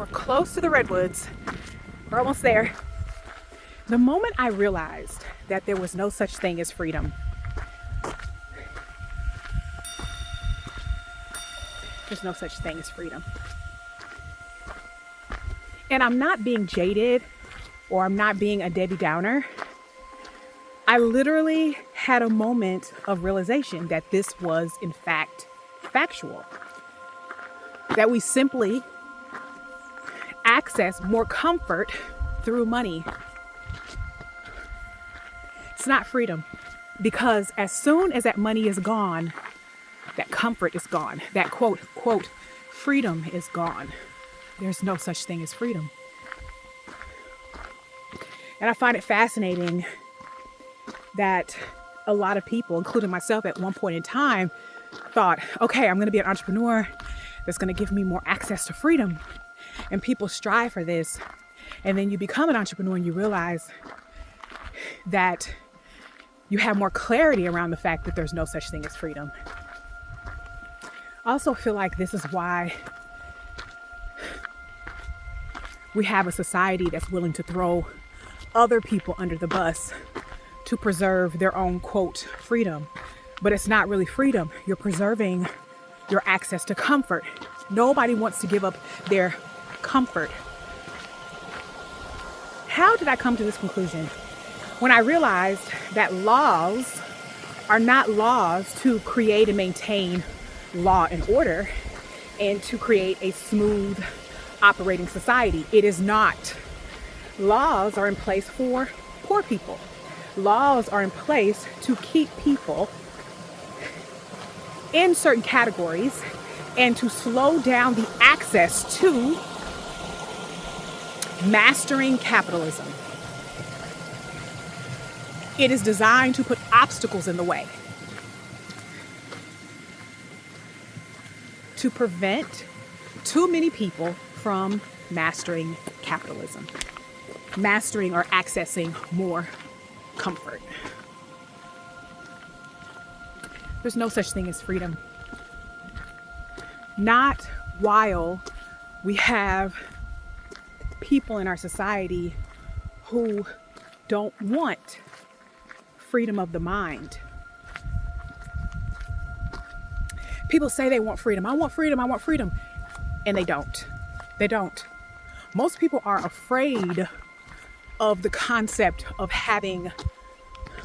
We're close to the redwoods. We're almost there. The moment I realized that there was no such thing as freedom, there's no such thing as freedom. And I'm not being jaded or I'm not being a Debbie Downer. I literally had a moment of realization that this was in fact factual. That we simply access more comfort through money. It's not freedom, because as soon as that money is gone, that comfort is gone. That quote, freedom is gone. There's no such thing as freedom. And I find it fascinating that a lot of people, including myself at one point in time, thought, okay, I'm going to be an entrepreneur that's going to give me more access to freedom. And people strive for this. And then you become an entrepreneur and you realize that you have more clarity around the fact that there's no such thing as freedom. I also feel like this is why we have a society that's willing to throw other people under the bus to preserve their own, quote, freedom. But it's not really freedom. You're preserving your access to comfort. Nobody wants to give up their comfort. How did I come to this conclusion? When I realized that laws are not laws to create and maintain law and order and to create a smooth operating society. It is not. Laws are in place for poor people. Laws are in place to keep people in certain categories and to slow down the access to mastering capitalism. It is designed to put obstacles in the way to prevent too many people from mastering capitalism, mastering or accessing more comfort. There's no such thing as freedom. Not while we have people in our society who don't want freedom of the mind. People say they want freedom. I want freedom. I want freedom. And they don't. They don't. Most people are afraid of the concept of having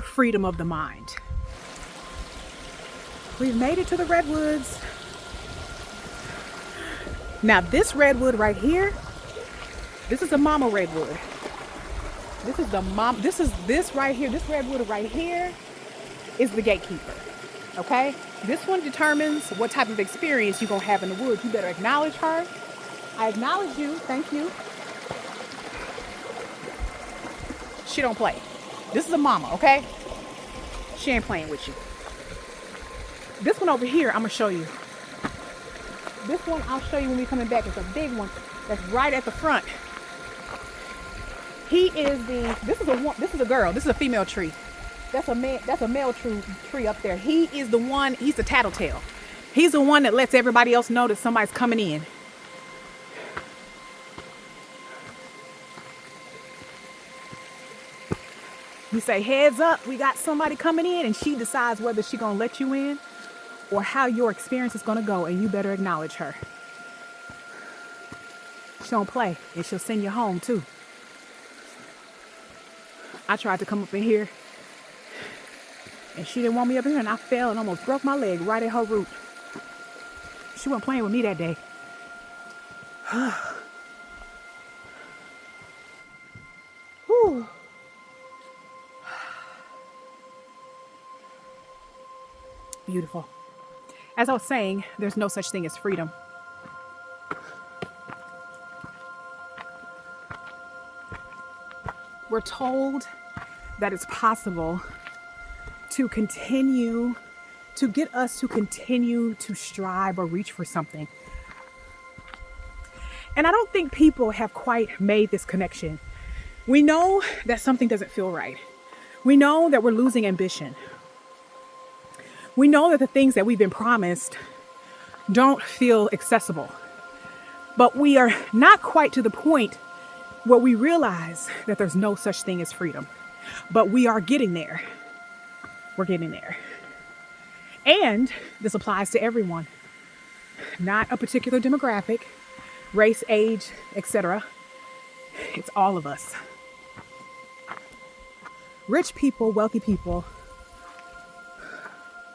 freedom of the mind. We've made it to the redwoods. Now this redwood right here, this is a mama redwood. This is the mom. This right here. This redwood right here is the gatekeeper. Okay. This one determines what type of experience you're gonna have in the woods. You better acknowledge her. I acknowledge you. Thank you. She don't play. This is a mama. Okay. She ain't playing with you. This one over here, I'm gonna show you. This one I'll show you when we're coming back. It's a big one that's right at the front. This is a girl. This is a female tree. That's a male tree up there. He is the one, he's the tattletale. He's the one that lets everybody else know that somebody's coming in. You say, heads up, we got somebody coming in, and she decides whether she's gonna let you in or how your experience is gonna go, and you better acknowledge her. She don't play, and she'll send you home too. I tried to come up in here and she didn't want me up in here, and I fell and almost broke my leg right at her root. She wasn't playing with me that day. Whew. Beautiful. As I was saying, there's no such thing as freedom. We're told that it's possible to continue to get us to continue to strive or reach for something. And I don't think people have quite made this connection. We know that something doesn't feel right. We know that we're losing ambition. We know that the things that we've been promised don't feel accessible. But we are not quite to the point where we realize that there's no such thing as freedom. But we are getting there. We're getting there. And this applies to everyone, not a particular demographic, race, age, etc. It's all of us. Rich people, wealthy people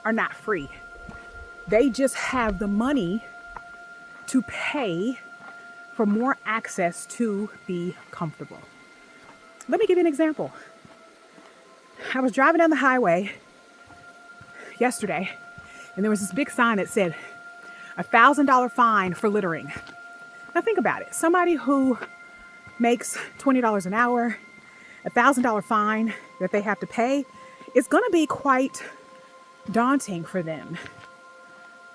are not free. They just have the money to pay for more access to be comfortable. Let me give you an example. I was driving down the highway yesterday, and there was this big sign that said $1,000 fine for littering. Now think about it. Somebody who makes $20 an hour, $1,000 fine that they have to pay is going to be quite daunting for them.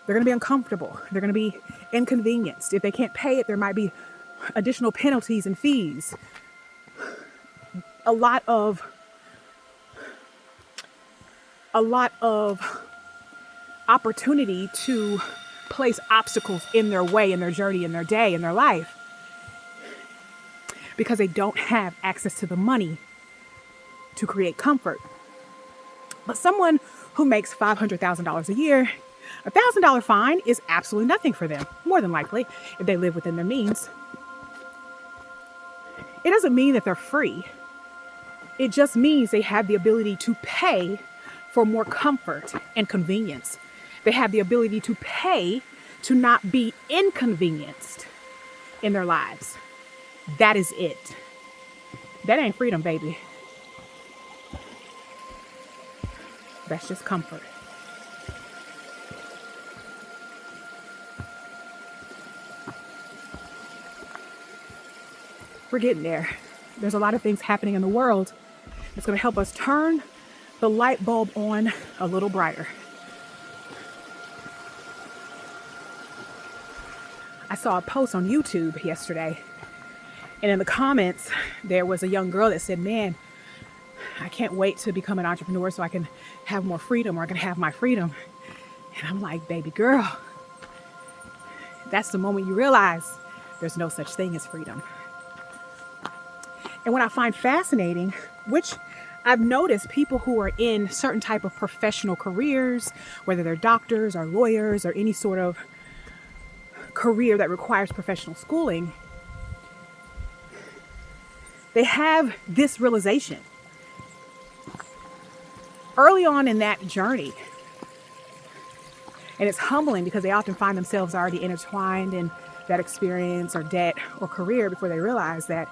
They're going to be uncomfortable. They're going to be inconvenienced. If they can't pay it, there might be additional penalties and fees. A lot of opportunity to place obstacles in their way, in their journey, in their day, in their life, because they don't have access to the money to create comfort. But someone who makes $500,000 a year, $1,000 fine is absolutely nothing for them, more than likely, if they live within their means. It doesn't mean that they're free. It just means they have the ability to pay for more comfort and convenience. They have the ability to pay to not be inconvenienced in their lives. That is it. That ain't freedom, baby. That's just comfort. We're getting there. There's a lot of things happening in the world that's going to help us turn the light bulb on a little brighter. I saw a post on YouTube yesterday, and in the comments, there was a young girl that said, man, I can't wait to become an entrepreneur so I can have more freedom, or I can have my freedom. And I'm like, baby girl, that's the moment you realize there's no such thing as freedom. And what I find fascinating, which I've noticed people who are in certain type of professional careers, whether they're doctors or lawyers or any sort of career that requires professional schooling, they have this realization early on in that journey. And it's humbling because they often find themselves already intertwined in that experience or debt or career before they realize that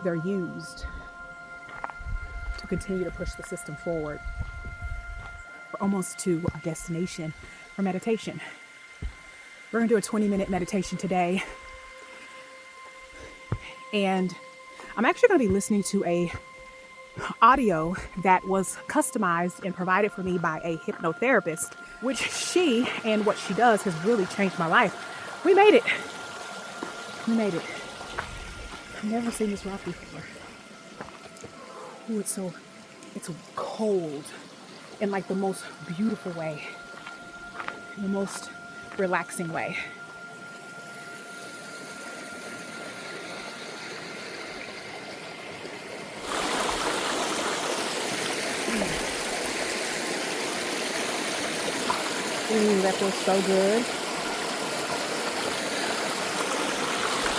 they're used to continue to push the system forward. We're almost to our destination for meditation. We're going to do a 20-minute meditation today. And I'm actually going to be listening to a audio that was customized and provided for me by a hypnotherapist, which she and what she does has really changed my life. We made it. We made it. I've never seen this rock before. Ooh, it's cold in like the most beautiful way, in the most relaxing way. Ooh, that feels so good.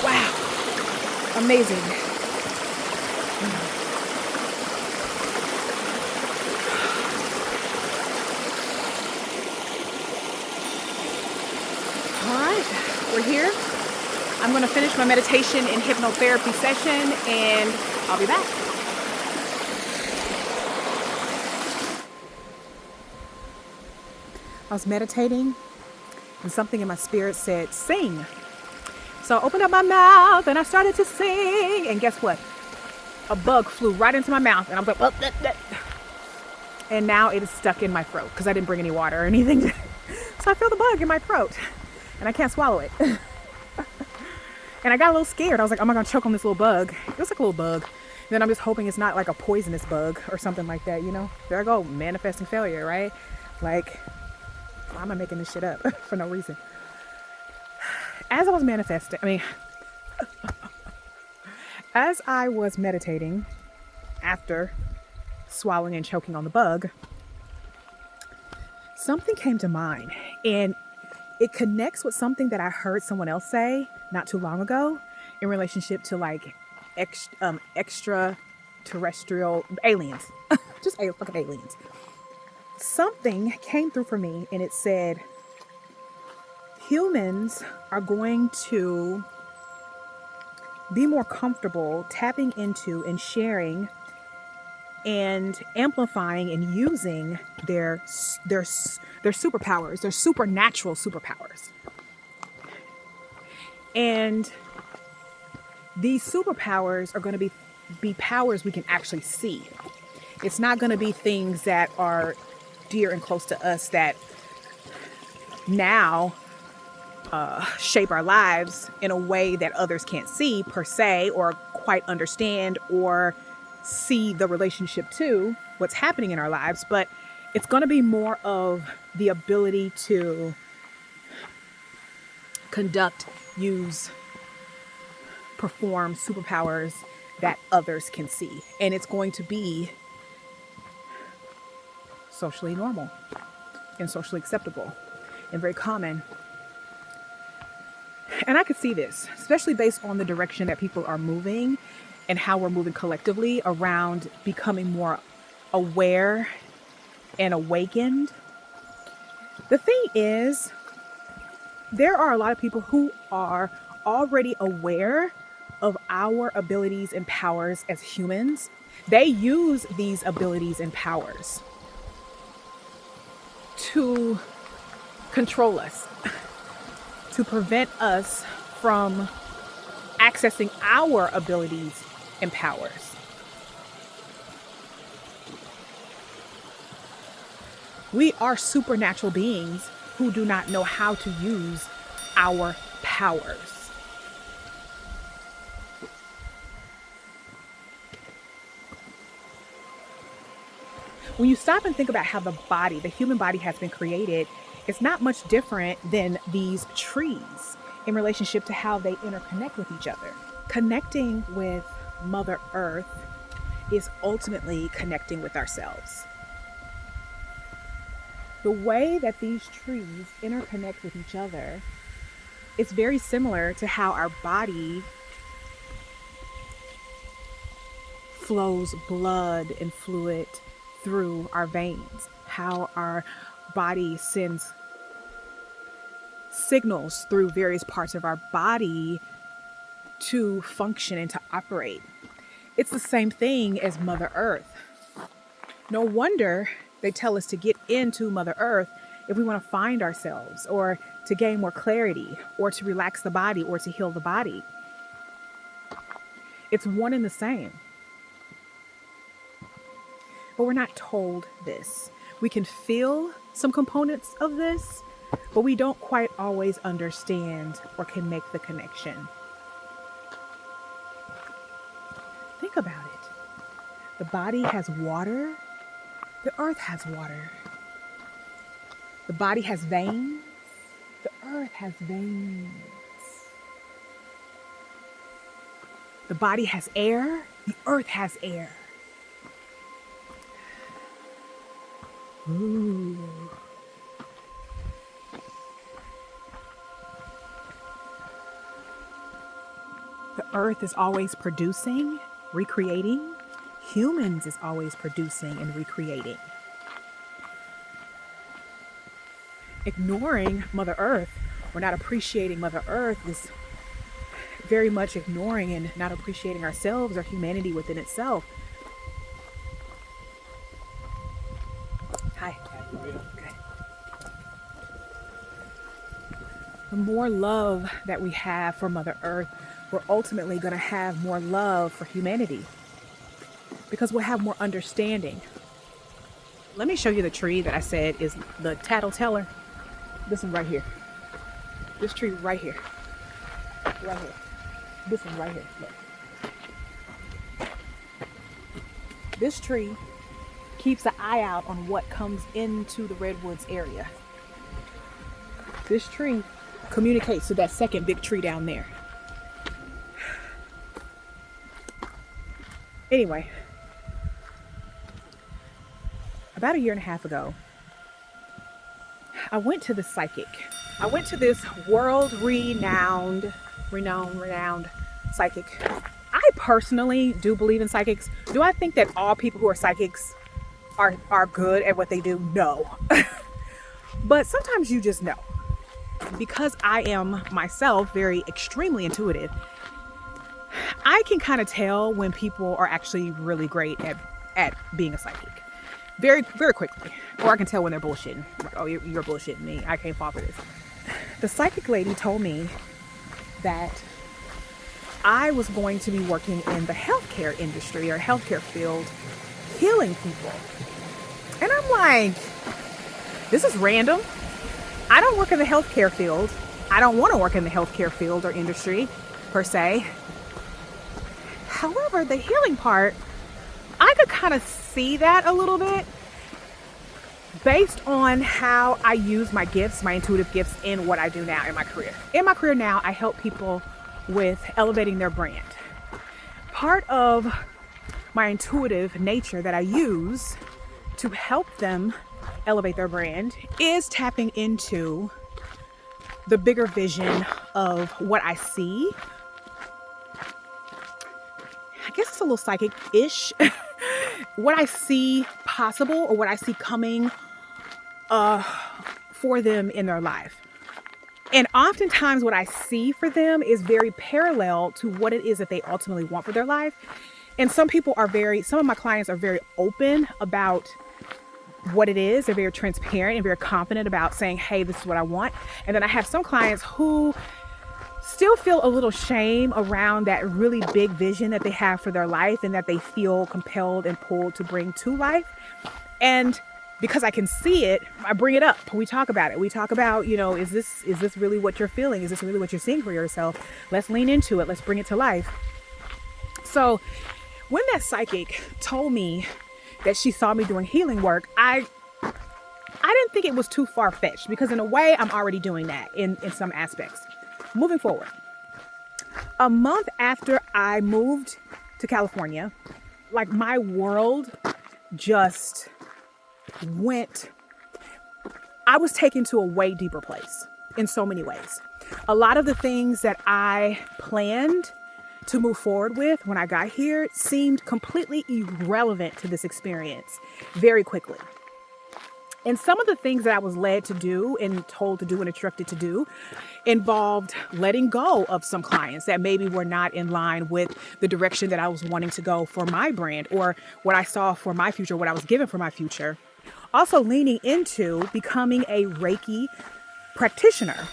Wow. Amazing. All right, we're here. I'm going to finish my meditation and hypnotherapy session, and I'll be back. I was meditating, and something in my spirit said, sing. So I opened up my mouth and I started to sing, and guess what? A bug flew right into my mouth, and I was like, well, and now it is stuck in my throat because I didn't bring any water or anything. So I feel the bug in my throat and I can't swallow it. And I got a little scared. I was like, oh, am I going to choke on this little bug? It was like a little bug. And then I'm just hoping it's not like a poisonous bug or something like that, you know? There I go, manifesting failure, right? Like, why am I making this shit up for no reason? as I was manifesting, as I was meditating after swallowing and choking on the bug, something came to mind, and it connects with something that I heard someone else say not too long ago in relationship to like extraterrestrial aliens, just fucking aliens. Something came through for me, and it said, humans are going to be more comfortable tapping into and sharing and amplifying and using their superpowers, their supernatural superpowers. And these superpowers are going to be powers we can actually see. It's not going to be things that are dear and close to us that now shape our lives in a way that others can't see per se, or quite understand, or see the relationship to what's happening in our lives. But it's going to be more of the ability to conduct, use, perform superpowers that others can see. And it's going to be socially normal and socially acceptable and very common. And I could see this, especially based on the direction that people are moving and how we're moving collectively around becoming more aware and awakened. The thing is, there are a lot of people who are already aware of our abilities and powers as humans. They use these abilities and powers to control us, to prevent us from accessing our abilities and powers. We are supernatural beings who do not know how to use our powers. When you stop and think about how the human body has been created, it's not much different than these trees in relationship to how they interconnect with each other. Connecting with Mother Earth is ultimately connecting with ourselves. The way that these trees interconnect with each other is very similar to how our body flows blood and fluid through our veins, how our body sends signals through various parts of our body to function and to operate. It's the same thing as Mother Earth. No wonder they tell us to get into Mother Earth if we want to find ourselves, or to gain more clarity, or to relax the body, or to heal the body. It's one and the same. But we're not told this. We can feel some components of this, but we don't quite always understand or can make the connection. Think about it. The body has water. The earth has water. The body has veins. The earth has veins. The body has air. The earth has air. Ooh. The earth is always producing, recreating. Humans is always producing and recreating. Ignoring Mother Earth or not appreciating Mother Earth is very much ignoring and not appreciating ourselves or humanity within itself. Hi. Okay. The more love that we have for Mother Earth, we're ultimately going to have more love for humanity, because we'll have more understanding. Let me show you the tree that I said is the tattleteller. This one right here. This tree right here. Right here. This one right here. Look. This tree keeps an eye out on what comes into the redwoods area. This tree communicates to that second big tree down there. Anyway, about a year and a half ago, I went to the psychic. I went to this world-renowned psychic. I personally do believe in psychics. Do I think that all people who are psychics are good at what they do? No. But sometimes you just know. Because I am myself very extremely intuitive, I can kind of tell when people are actually really great at being a psychic. Very, very quickly. Or I can tell when they're bullshitting. Like, oh, you're bullshitting me. I can't fall for this. The psychic lady told me that I was going to be working in the healthcare industry or healthcare field, healing people. And I'm like, this is random. I don't work in the healthcare field. I don't want to work in the healthcare field or industry per se. However, the healing part, I could kind of see that a little bit based on how I use my gifts, my intuitive gifts in what I do now in my career. In my career now, I help people with elevating their brand. Part of my intuitive nature that I use to help them elevate their brand is tapping into the bigger vision of what I see. I guess it's a little psychic-ish. What I see possible or what I see coming for them in their life. And oftentimes what I see for them is very parallel to what it is that they ultimately want for their life. And some of my clients are very open about what it is. They're very transparent and very confident about saying, hey, this is what I want. And then I have some clients who still feel a little shame around that really big vision that they have for their life and that they feel compelled and pulled to bring to life. And because I can see it, I bring it up. We talk about it. We talk about, is this really what you're feeling? Is this really what you're seeing for yourself? Let's lean into it. Let's bring it to life. So when that psychic told me that she saw me doing healing work, I didn't think it was too far-fetched because in a way I'm already doing that in some aspects. Moving forward, a month after I moved to California, like my world just I was taken to a way deeper place in so many ways. A lot of the things that I planned to move forward with when I got here seemed completely irrelevant to this experience very quickly. And some of the things that I was led to do and told to do and instructed to do involved letting go of some clients that maybe were not in line with the direction that I was wanting to go for my brand or what I saw for my future, what I was given for my future. Also leaning into becoming a Reiki practitioner.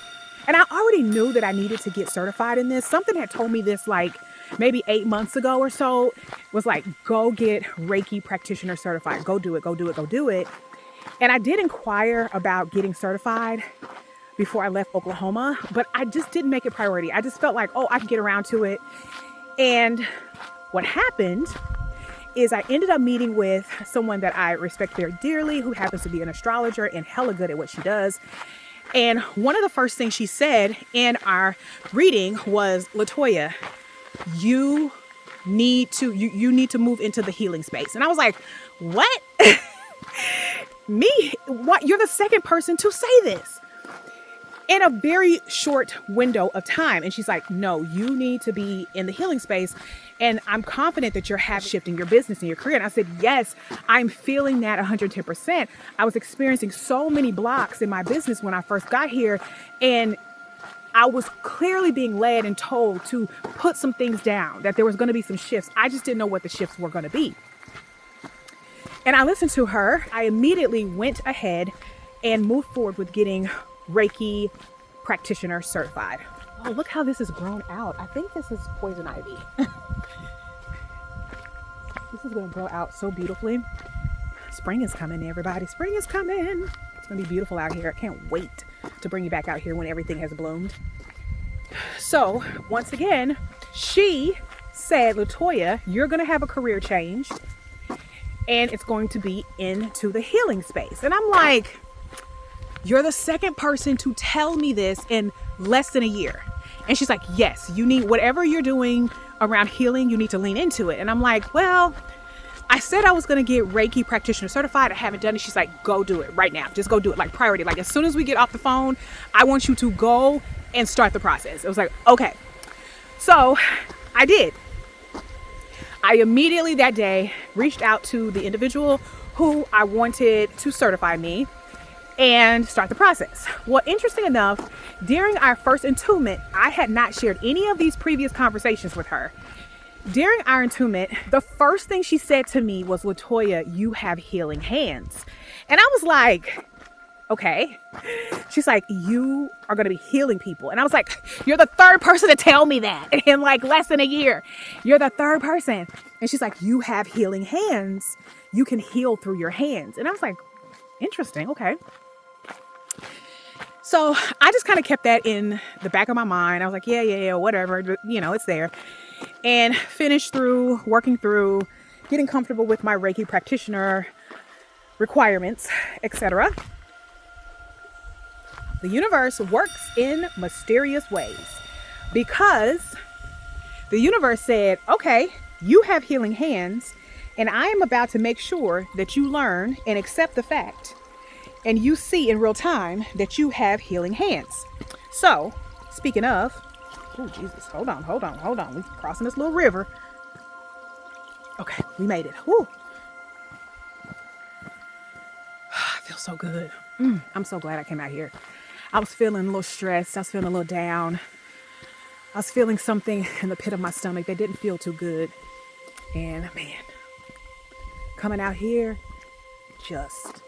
And I already knew that I needed to get certified in this. Something had told me this like maybe 8 months ago or so, was like, go get Reiki practitioner certified. Go do it, go do it, go do it. And I did inquire about getting certified before I left Oklahoma, but I just didn't make it priority. I just felt like, I can get around to it. And what happened is I ended up meeting with someone that I respect very dearly, who happens to be an astrologer and hella good at what she does. And one of the first things she said in our reading was, Latoya, you need to move into the healing space. And I was like, what? Me? What? You're the second person to say this in a very short window of time. And she's like, no, you need to be in the healing space. And I'm confident that you're shifting your business and your career. And I said, yes, I'm feeling that 110%. I was experiencing so many blocks in my business when I first got here. And I was clearly being led and told to put some things down, that there was going to be some shifts. I just didn't know what the shifts were going to be. And I listened to her. I immediately went ahead and moved forward with getting Reiki practitioner certified. Oh, look how this has grown out. I think this is poison ivy. This is going to grow out so beautifully. Spring is coming, everybody. Spring is coming. It's going to be beautiful out here. I can't wait to bring you back out here when everything has bloomed. So once again, she said, Latoya, you're going to have a career change and it's going to be into the healing space. And I'm like, you're the second person to tell me this in less than a year. And she's like, yes, you need, whatever you're doing around healing, you need to lean into it. And I'm like, well, I said I was going to get Reiki practitioner certified. I haven't done it. She's like, go do it right now. Just go do it, like priority. Like as soon as we get off the phone, I want you to go and start the process. It was like, okay. So I did. I immediately that day reached out to the individual who I wanted to certify me and start the process. Well, interesting enough, during our first attunement, I had not shared any of these previous conversations with her. During our attunement, the first thing she said to me was, Latoya, you have healing hands. And I was like, okay. She's like, you are going to be healing people. And I was like, you're the third person to tell me that in like less than a year. You're the third person. And she's like, you have healing hands. You can heal through your hands. And I was like, interesting. Okay. So I just kind of kept that in the back of my mind. I was like, yeah, whatever. You know, it's there. And finished through, working through, getting comfortable with my Reiki practitioner requirements, etc. The universe works in mysterious ways because the universe said, okay, you have healing hands, and I am about to make sure that you learn and accept the fact and you see in real time that you have healing hands. So, speaking of, oh, Jesus, hold on. We're crossing this little river. Okay, we made it. Whew. I feel so good. I'm so glad I came out here. I was feeling a little stressed. I was feeling a little down. I was feeling something in the pit of my stomach that didn't feel too good. And man, coming out here just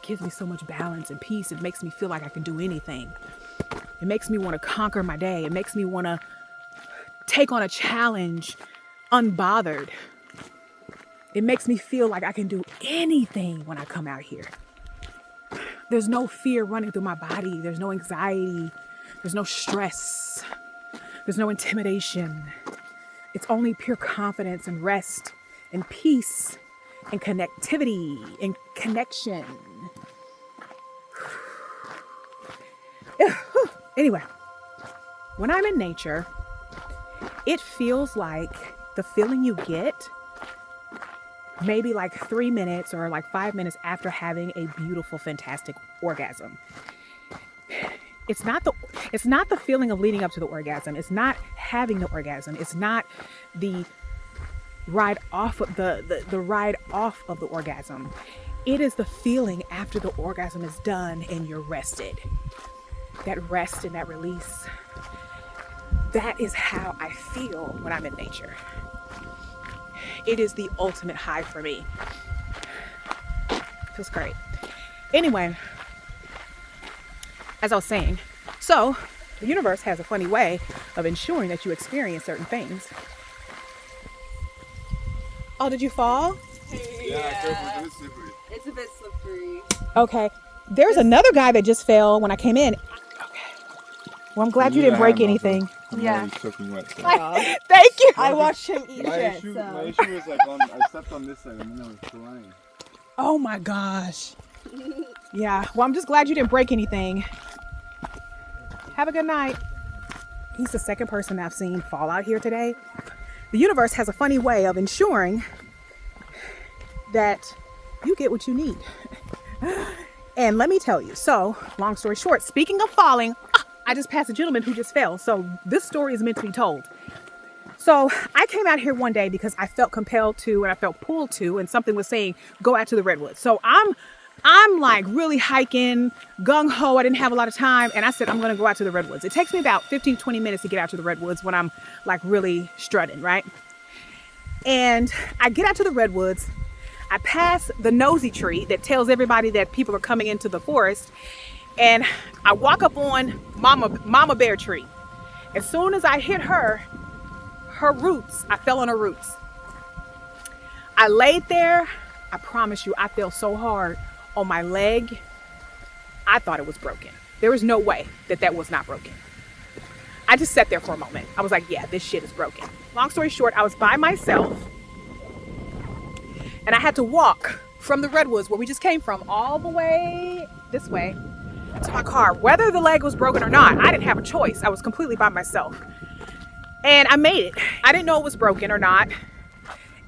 gives me so much balance and peace. It makes me feel like I can do anything. It makes me want to conquer my day. It makes me want to take on a challenge unbothered. It makes me feel like I can do anything when I come out here. There's no fear running through my body. There's no anxiety. There's no stress. There's no intimidation. It's only pure confidence and rest and peace and connectivity and connection. Anyway, when I'm in nature, it feels like the feeling you get maybe like 3 minutes or like 5 minutes after having a beautiful, fantastic orgasm. It's not the feeling of leading up to the orgasm. It's not having the orgasm. It's not the ride off of the ride off of the orgasm. It is the feeling after the orgasm is done and you're rested. That rest and that release. That is how I feel when I'm in nature. It is the ultimate high for me. Feels great. Anyway, as I was saying, so the universe has a funny way of ensuring that you experience certain things. Oh, did you fall? Yeah, it's slippery. It's a bit slippery. Okay. There's another guy that just fell when I came in. Okay. Well, I'm glad you didn't break anything. Yeah. Thank you. I watched him eat My shit. issue was like I stepped on this side and then I was flying. Oh my gosh. Yeah. Well, I'm just glad you didn't break anything. Have a good night. He's the second person I've seen fall out here today. The universe has a funny way of ensuring that you get what you need. And let me tell you, so long story short, speaking of falling, I just passed a gentleman who just fell. So this story is meant to be told. So I came out here one day because I felt compelled to, and I felt pulled to, and something was saying, go out to the redwoods. So I'm like really hiking, gung ho. I didn't have a lot of time. And I said, I'm going to go out to the redwoods. It takes me about 15, 20 minutes to get out to the redwoods when I'm like really strutting, right? And I get out to the redwoods. I pass the nosy tree that tells everybody that people are coming into the forest. And I walk up on Mama Bear tree. As soon as I hit her roots, I fell on her roots. I laid there. I promise you, I fell so hard on my leg. I thought it was broken. There was no way that was not broken. I just sat there for a moment. I was like, yeah, this shit is broken. Long story short, I was by myself. And I had to walk from the redwoods where we just came from all the way this way to my car. Whether the leg was broken or not, I didn't have a choice. I was completely by myself. And I made it. I didn't know it was broken or not.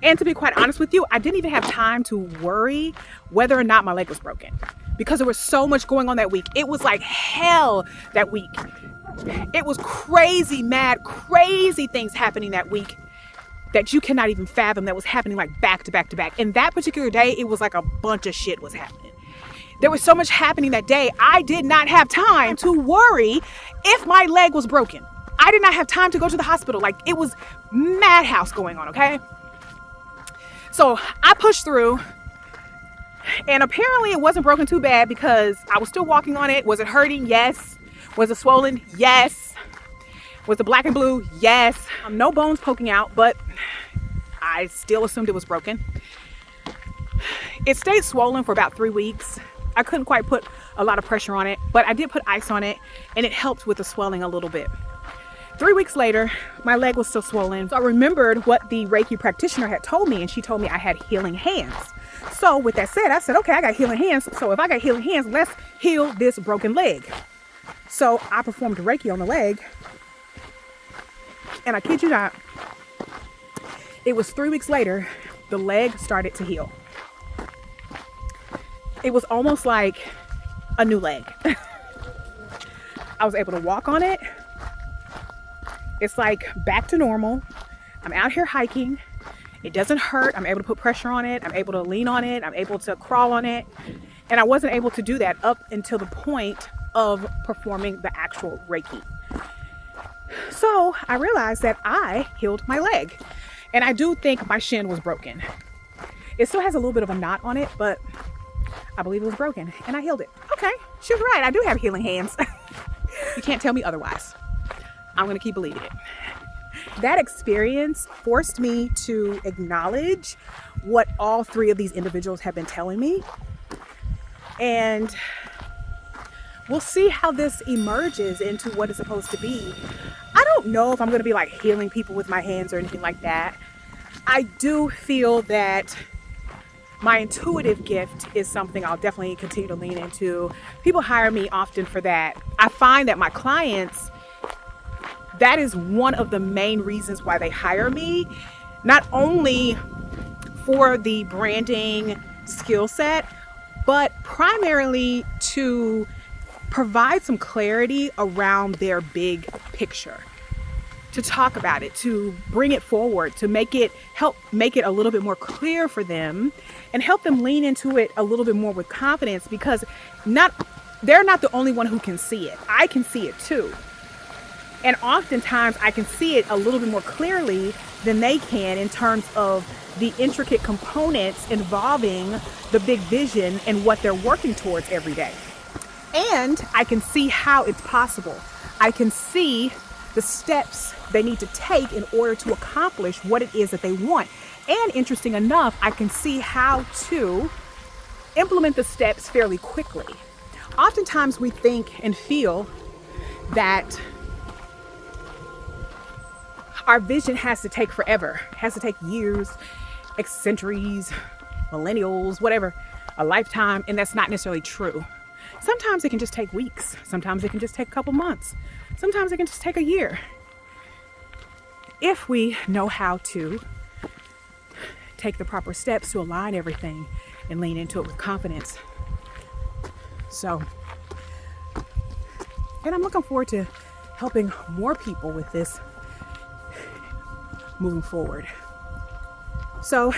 And to be quite honest with you, I didn't even have time to worry whether or not my leg was broken because there was so much going on that week. It was like hell that week. It was crazy, mad, crazy things happening that week that you cannot even fathom, that was happening like back to back to back. And that particular day, it was like a bunch of shit was happening. There was so much happening that day, I did not have time to worry if my leg was broken. I did not have time to go to the hospital. Like, it was madhouse going on, okay? So I pushed through, and apparently it wasn't broken too bad because I was still walking on it. Was it hurting? Yes. Was it swollen? Yes. Was it black and blue? Yes. No bones poking out, but I still assumed it was broken. It stayed swollen for about 3 weeks. I couldn't quite put a lot of pressure on it, but I did put ice on it, and it helped with the swelling a little bit. 3 weeks later, my leg was still swollen. So I remembered what the Reiki practitioner had told me, and she told me I had healing hands. So with that said, I said, okay, I got healing hands. So if I got healing hands, let's heal this broken leg. So I performed Reiki on the leg, and I kid you not, it was 3 weeks later, the leg started to heal. It was almost like a new leg. I was able to walk on it. It's like back to normal. I'm out here hiking. It doesn't hurt. I'm able to put pressure on it. I'm able to lean on it. I'm able to crawl on it. And I wasn't able to do that up until the point of performing the actual Reiki. So I realized that I healed my leg. And I do think my shin was broken. It still has a little bit of a knot on it, but I believe it was broken and I healed it. Okay, she was right. I do have healing hands. You can't tell me otherwise. I'm going to keep believing it. That experience forced me to acknowledge what all three of these individuals have been telling me. And we'll see how this emerges into what it's supposed to be. I don't know if I'm going to be like healing people with my hands or anything like that. I do feel that my intuitive gift is something I'll definitely continue to lean into. People hire me often for that. I find that my clients, that is one of the main reasons why they hire me, not only for the branding skill set, but primarily to provide some clarity around their big picture, to talk about it, to bring it forward, to help make it a little bit more clear for them and help them lean into it a little bit more with confidence, because they're not the only one who can see it. I can see it too. And oftentimes I can see it a little bit more clearly than they can in terms of the intricate components involving the big vision and what they're working towards every day. And I can see how it's possible. I can see the steps they need to take in order to accomplish what it is that they want. And interesting enough, I can see how to implement the steps fairly quickly. Oftentimes we think and feel that our vision has to take forever, has to take years, centuries, millennials, whatever, a lifetime, and that's not necessarily true. Sometimes it can just take weeks. Sometimes it can just take a couple months. Sometimes it can just take a year. If we know how to take the proper steps to align everything and lean into it with confidence. So, and I'm looking forward to helping more people with this moving forward. So,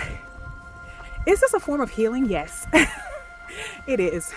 is this a form of healing? Yes, it is.